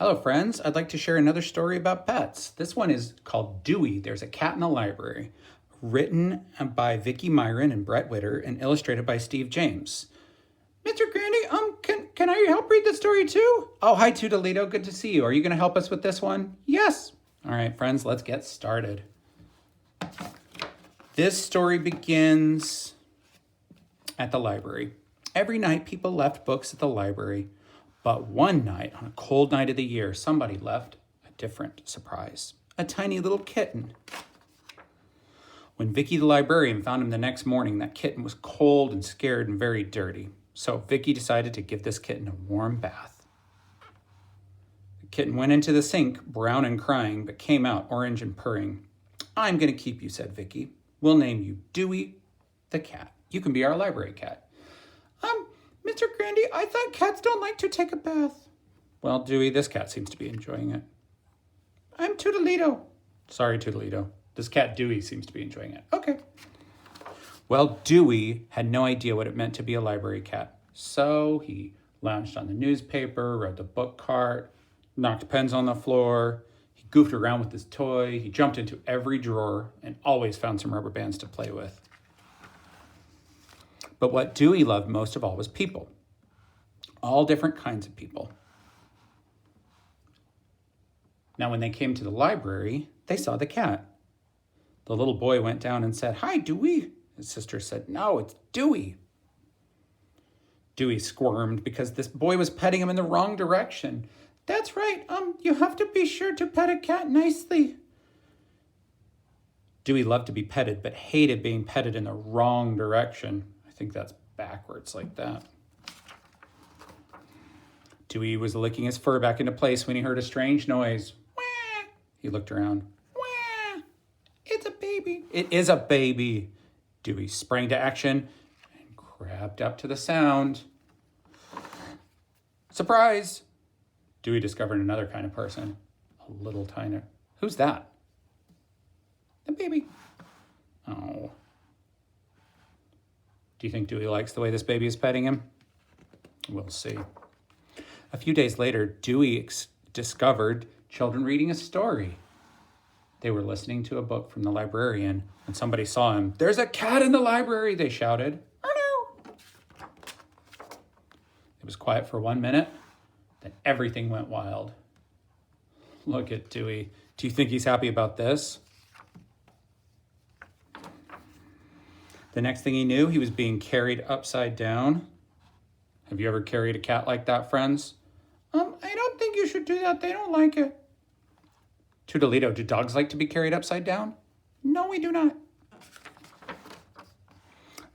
Hello friends, I'd like to share another story about pets. This one is called Dewey, There's a Cat in the Library, written by Vicki Myron and Brett Witter and illustrated by Steve James. Mr. Grandy, can I help read the story too? Oh, hi Tudolito, good to see you. Are you going to help us with this one? Yes. All right, friends, let's get started. This story begins at the library. Every night people left books at the library. But one night, on a cold night of the year, somebody left a different surprise. A tiny little kitten. When Vicki the librarian found him the next morning, that kitten was cold and scared and very dirty. So Vicki decided to give this kitten a warm bath. The kitten went into the sink, brown and crying, but came out orange and purring. I'm going to keep you, said Vicki. We'll name you Dewey the cat. You can be our library cat. Mr. Grandy, I thought cats don't like to take a bath. Well, Dewey, this cat seems to be enjoying it. I'm Tudolito. Sorry, Tudolito. This cat, Dewey, seems to be enjoying it. Okay. Well, Dewey had no idea what it meant to be a library cat. So he lounged on the newspaper, rode the book cart, knocked pens on the floor. He goofed around with his toy. He jumped into every drawer and always found some rubber bands to play with. But what Dewey loved most of all was people. All different kinds of people. Now, when they came to the library, they saw the cat. The little boy went down and said, "Hi, Dewey." His sister said, "No, it's Dewey." Dewey squirmed because this boy was petting him in the wrong direction. "That's right. You have to be sure to pet a cat nicely." Dewey loved to be petted, but hated being petted in the wrong direction. I think that's backwards like that. Dewey was licking his fur back into place when he heard a strange noise. Wah! He looked around. Wah! It's a baby. It is a baby. Dewey sprang to action and grabbed up to the sound. Surprise! Dewey discovered another kind of person. A little tiny. Who's that? The baby. Oh. Do you think Dewey likes the way this baby is petting him? We'll see. A few days later, Dewey discovered children reading a story. They were listening to a book from the librarian, and somebody saw him. "There's a cat in the library," they shouted. "Oh no!" It was quiet for 1 minute, then everything went wild. Look at Dewey. Do you think he's happy about this? The next thing he knew, he was being carried upside down. Have you ever carried a cat like that, friends? I don't think you should do that. They don't like it. Tudolito, do dogs like to be carried upside down? No, we do not.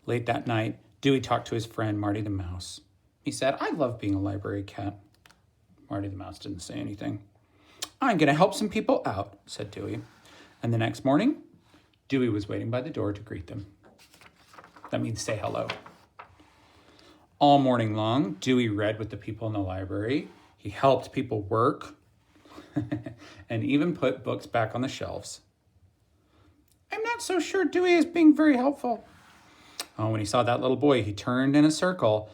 Late that night, Dewey talked to his friend, Marty the Mouse. He said, "I love being a library cat." Marty the Mouse didn't say anything. "I'm going to help some people out," said Dewey. And the next morning, Dewey was waiting by the door to greet them. That means say hello. All morning long, Dewey read with the people in the library. He helped people work and even put books back on the shelves. I'm not so sure Dewey is being very helpful. Oh, when he saw that little boy, he turned in a circle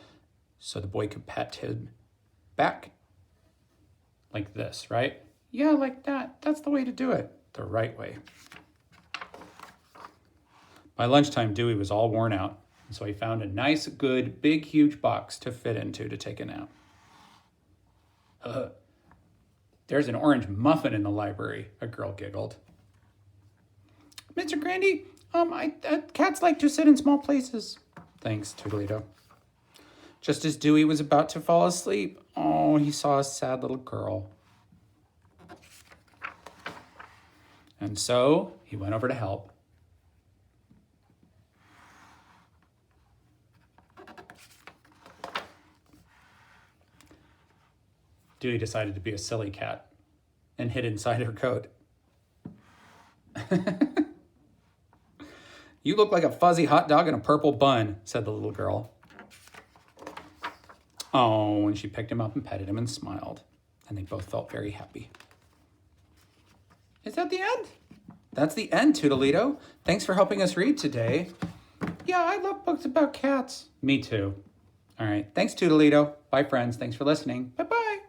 so the boy could pet him back. Like this, right? Yeah, like that. That's the way to do it. The right way. By lunchtime, Dewey was all worn out, and so he found a nice, good, big, huge box to fit into to take a nap. There's an orange muffin in the library, a girl giggled. Mr. Grandy, cats like to sit in small places. Thanks, Tudolito. Just as Dewey was about to fall asleep, he saw a sad little girl. And so he went over to help. Dewey decided to be a silly cat and hid inside her coat. You look like a fuzzy hot dog in a purple bun, said the little girl. Oh, and she picked him up and petted him and smiled, and they both felt very happy. Is that the end? That's the end, Tudolito. Thanks for helping us read today. Yeah, I love books about cats. Me too. All right. Thanks, Tudolito. Bye, friends. Thanks for listening. Bye-bye.